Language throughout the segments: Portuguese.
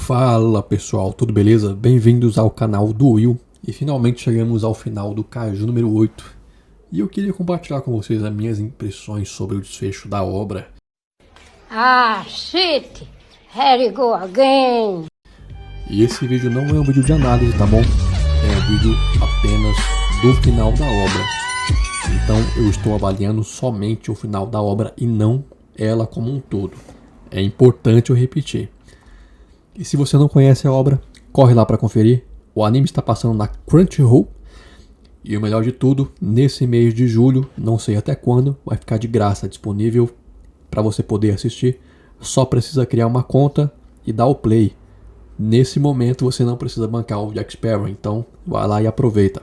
Fala pessoal, tudo beleza? Bem-vindos ao canal do Will. E finalmente chegamos ao final do Kaiju número 8. E eu queria compartilhar com vocês as minhas impressões sobre o desfecho da obra. Ah, shit! Here you go again! E esse vídeo não é um vídeo de análise, tá bom? É um vídeo apenas do final da obra. Então eu estou avaliando somente o final da obra e não ela como um todo. É importante eu repetir. E se você não conhece a obra, corre lá para conferir. O anime está passando na Crunchyroll. E o melhor de tudo, nesse mês de julho, não sei até quando, vai ficar de graça disponível para você poder assistir. Só precisa criar uma conta e dar o play. Nesse momento você não precisa bancar o Jack Sparrow, então vai lá e aproveita.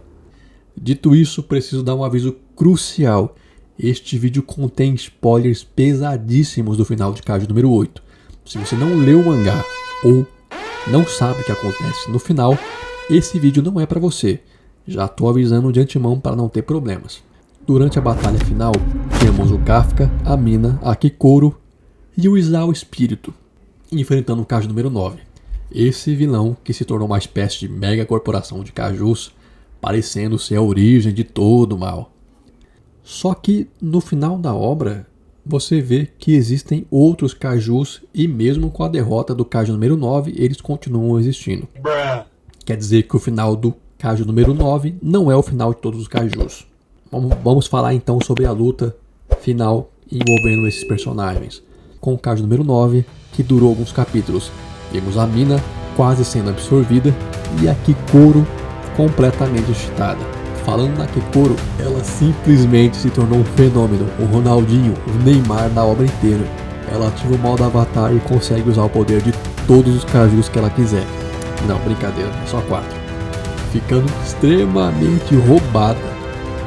Dito isso, preciso dar um aviso crucial. Este vídeo contém spoilers pesadíssimos do final de Kaiju número 8. Se você não leu o mangá ou não sabe o que acontece no final, esse vídeo não é para você. Já estou avisando de antemão para não ter problemas. Durante a batalha final, temos o Kafka, a Mina, a Kikoro e o Isao Espírito, enfrentando o Kaiju número 9. Esse vilão que se tornou uma espécie de mega corporação de Kaijus, parecendo ser a origem de todo o mal. Só que no final da obra, você vê que existem outros Kaijus e mesmo com a derrota do Kaiju número 9, eles continuam existindo. Quer dizer que o final do Kaiju número 9 não é o final de todos os Kaijus. Vamos falar então sobre a luta final envolvendo esses personagens. Com o Kaiju número 9, que durou alguns capítulos, vimos a Mina quase sendo absorvida e a Kikoro completamente excitada. Falando na Kikoro, ela simplesmente se tornou um fenômeno, o Ronaldinho, o Neymar da obra inteira. Ela ativa o modo avatar e consegue usar o poder de todos os Kaijus que ela quiser. Não, brincadeira, só 4. Ficando extremamente roubada.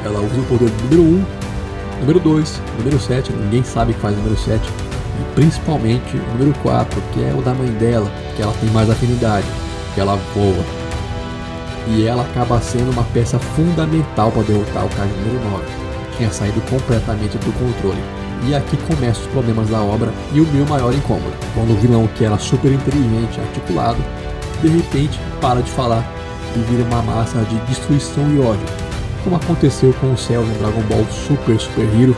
Ela usa o poder do número 1, número 2, número 7, ninguém sabe o que faz o número 7. E principalmente o número 4, que é o da mãe dela, que ela tem mais afinidade, que ela voa. E ela acaba sendo uma peça fundamental para derrotar o Kaiju número 9. Tinha saído completamente do controle. E aqui começam os problemas da obra e o meu maior incômodo. Quando o vilão, que era super inteligente e articulado, de repente para de falar e vira uma massa de destruição e ódio. Como aconteceu com o Cell no Dragon Ball Super Hero.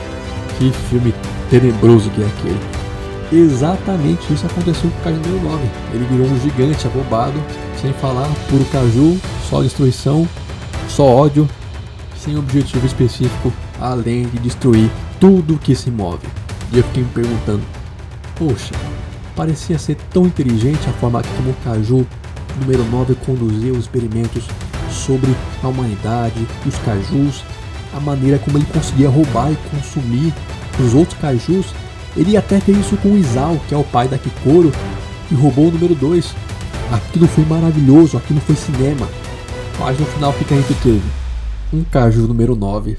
Que filme tenebroso que é aquele. Exatamente isso aconteceu com o Kaiju número 9. Ele virou um gigante abobado, sem falar, puro Kaiju, só destruição, só ódio, sem objetivo específico, além de destruir tudo que se move. E eu fiquei me perguntando, poxa, parecia ser tão inteligente a forma como o Kaiju número 9 conduzia os experimentos sobre a humanidade, os Kaijus, a maneira como ele conseguia roubar e consumir os outros Kaijus. Ele até fez isso com o Isao, que é o pai da Kikoro, e roubou o número 2. Aquilo foi maravilhoso, aquilo foi cinema. Mas no final, o que a gente teve? Um Kaiju número 9,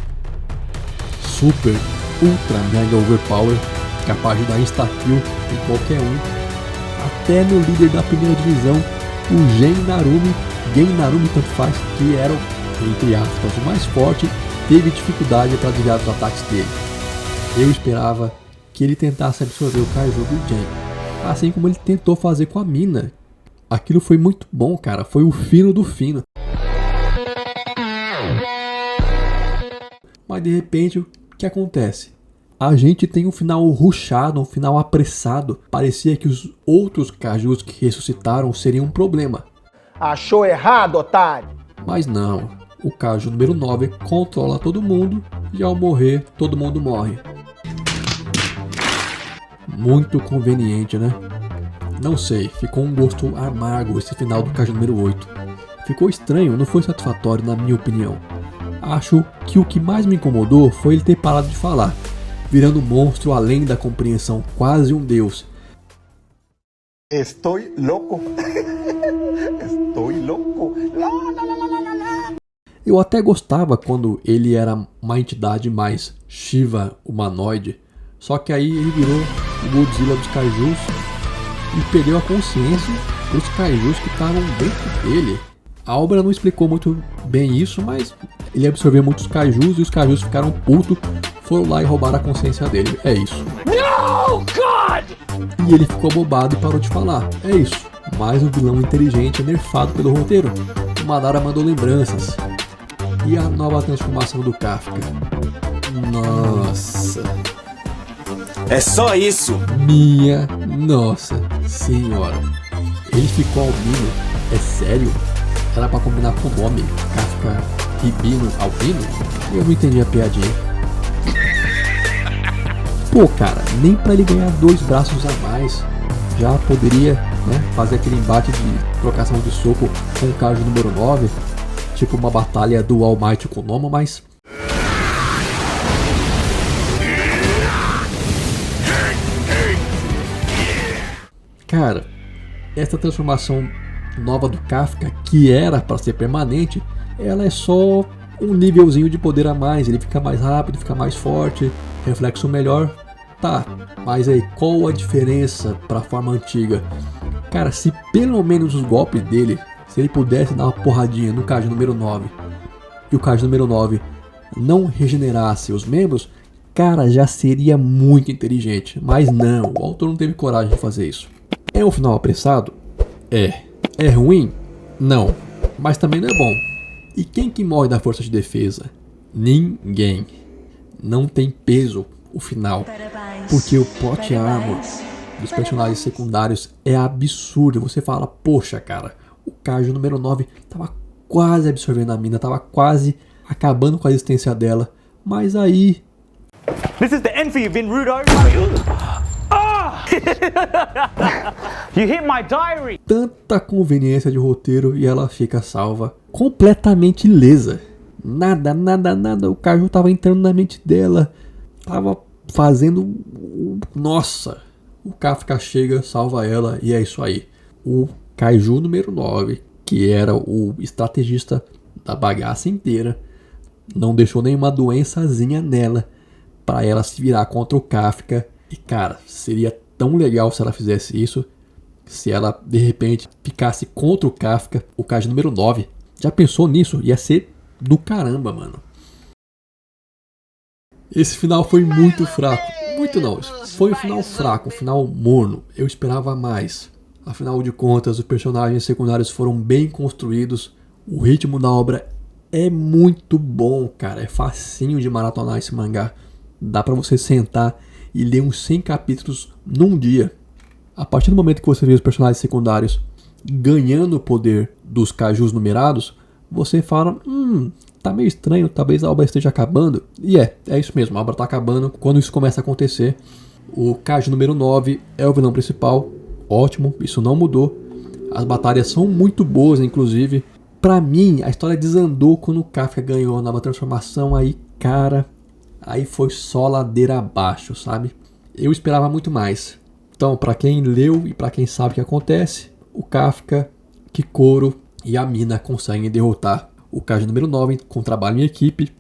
super, ultra, mega overpower, capaz de dar insta-kill em qualquer um. Até no líder da primeira divisão, o Gen Narumi tanto faz, que era, entre aspas, o mais forte, teve dificuldade para desviar dos ataques dele. Eu esperava que ele tentasse absorver o Kaiju do Gen, assim como ele tentou fazer com a Mina. Aquilo foi muito bom, cara, foi o fino do fino. Mas de repente, o que acontece? A gente tem um final rushado, um final apressado. Parecia que os outros Kaijus que ressuscitaram seriam um problema. Achou errado, otário! Mas não, o Kaiju número 9 controla todo mundo e ao morrer, todo mundo morre. Muito conveniente, né? Não sei, ficou um gosto amargo esse final do Kaiju número 8. Ficou estranho, não foi satisfatório na minha opinião. Acho que o que mais me incomodou foi ele ter parado de falar, virando um monstro além da compreensão, quase um deus. Estou louco. Estou louco. Eu até gostava quando ele era uma entidade mais Shiva humanoide, só que aí ele virou o Godzilla dos Kaijus e perdeu a consciência dos Kaijus que estavam dentro dele. A obra não explicou muito bem isso, mas ele absorveu muitos Kaijus e os Kaijus ficaram putos, foram lá e roubaram a consciência dele. É isso. No, God! E ele ficou bobado e parou de falar. É isso. mais um vilão inteligente nerfado pelo roteiro. O Madara mandou lembranças. E a nova transformação do Kafka. Nossa. É só isso. Minha nossa senhora. Ele ficou albino? É sério? Era pra combinar com o nome. Kafka Ribino Albino? Eu não entendi a piadinha. Pô, cara, nem pra ele ganhar 2 braços a mais já poderia, né, fazer aquele embate de trocação de soco com o Kaiju número 9, tipo uma batalha do All Might com o Noma, mas... Cara, essa transformação nova do Kafka, que era para ser permanente, ela é só um nívelzinho de poder a mais. Ele fica mais rápido, fica mais forte, reflexo melhor. Tá, mas aí qual a diferença para a forma antiga? Cara, se pelo menos os golpes dele, se ele pudesse dar uma porradinha no Kaiju número 9 e o Kaiju número 9 não regenerasse os membros, cara, já seria muito inteligente. Mas não, o autor não teve coragem de fazer isso. É um final apressado? É. É ruim? Não. Mas também não é bom. E quem que morre da força de defesa? Ninguém. Não tem peso o final. Porque o plot armor dos personagens secundários é absurdo. Você fala, poxa, cara, o Kaiju número 9 tava quase absorvendo a mina, tava quase acabando com a existência dela. Mas aí... This is the end for you, Vinrudo. Ah! You hit my diary. Tanta conveniência de roteiro e ela fica salva. Completamente ilesa. Nada. O Kaiju tava entrando na mente dela. Tava fazendo... Nossa! O Kafka chega, salva ela e é isso aí. O Kaiju número 9, que era o estrategista da bagaça inteira, não deixou nenhuma doençazinha nela para ela se virar contra o Kafka. E cara, seria tão legal se ela fizesse isso, se ela de repente ficasse contra o Kafka, o Kaiju número 9. Já pensou nisso? Ia ser do caramba, mano. Esse final foi muito fraco. Muito não, foi um final fraco, um final morno. Eu esperava mais. Afinal de contas, os personagens secundários foram bem construídos. O ritmo da obra é muito bom, cara. É facinho de maratonar esse mangá. Dá pra você sentar e ler uns 100 capítulos num dia. A partir do momento que você vê os personagens secundários ganhando o poder dos Kaijus numerados, você fala, tá meio estranho, talvez a obra esteja acabando. E é isso mesmo, a obra tá acabando. Quando isso começa a acontecer, o Kaiju número 9 é o vilão principal. Ótimo, isso não mudou. As batalhas são muito boas, inclusive. Pra mim, a história desandou quando o Kafka ganhou a nova transformação. Aí, cara, aí foi só ladeira abaixo, sabe? Eu esperava muito mais. Então, pra quem leu e pra quem sabe o que acontece, o Kafka, Kikoro e a mina conseguem derrotar o Kaiju número 9 com trabalho em equipe.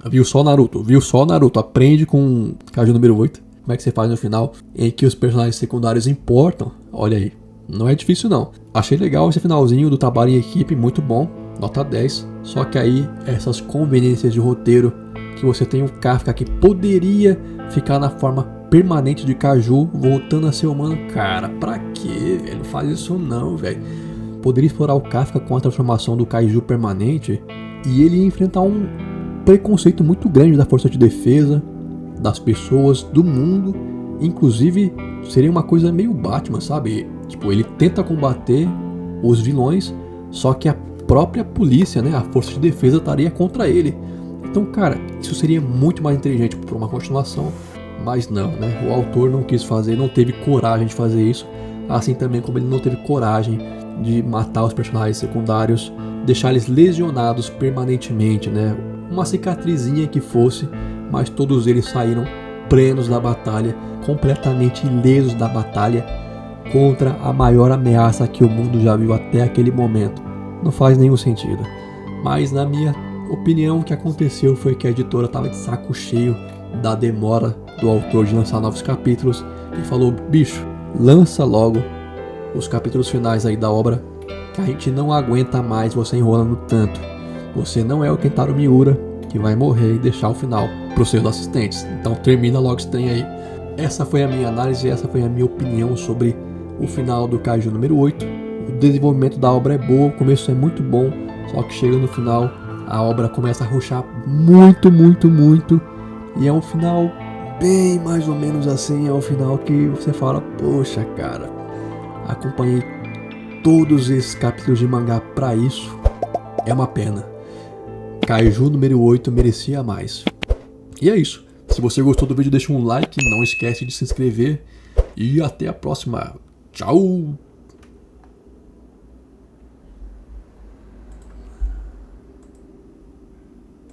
Viu só Naruto, aprende com o Kaiju número 8. Como é que você faz no final em que os personagens secundários importam? Olha aí, não é difícil não. Achei legal esse finalzinho do trabalho em equipe, muito bom, nota 10. Só que aí, essas conveniências de roteiro, que você tem o Kafka que poderia ficar na forma permanente de Kaiju, voltando a ser humano. Cara, pra quê, velho? Não faz isso não, velho. Poderia explorar o Kafka com a transformação do Kaiju permanente e ele ia enfrentar um preconceito muito grande da força de defesa, das pessoas, do mundo. Inclusive, seria uma coisa meio Batman, sabe? Tipo, ele tenta combater os vilões, só que a própria polícia, né, a força de defesa estaria contra ele. Então, cara, isso seria muito mais inteligente para uma continuação, mas não, né? O autor não quis fazer, não teve coragem de fazer isso, assim também como ele não teve coragem de matar os personagens secundários, deixar eles lesionados permanentemente, né? Uma cicatrizinha que fosse, mas todos eles saíram plenos da batalha, completamente ilesos da batalha contra a maior ameaça que o mundo já viu até aquele momento. Não faz nenhum sentido. Mas na minha opinião, o que aconteceu foi que a editora estava de saco cheio da demora do autor de lançar novos capítulos e falou, bicho, lança logo os capítulos finais aí da obra, que a gente não aguenta mais você enrolando tanto. Você não é o Kentaro Miura que vai morrer e deixar o final para os seus assistentes. Então termina logo esse trem aí. Essa foi a minha análise, essa foi a minha opinião sobre o final do Kaiju número 8. O desenvolvimento da obra é boa, o começo é muito bom, só que chega no final, a obra começa a rushar muito, muito, muito. E é um final bem mais ou menos assim, é um final que você fala, poxa cara, acompanhei todos esses capítulos de mangá pra isso, é uma pena. Kaiju número 8 merecia mais. E é isso. Se você gostou do vídeo, deixa um like, não esquece de se inscrever e até a próxima. Tchau!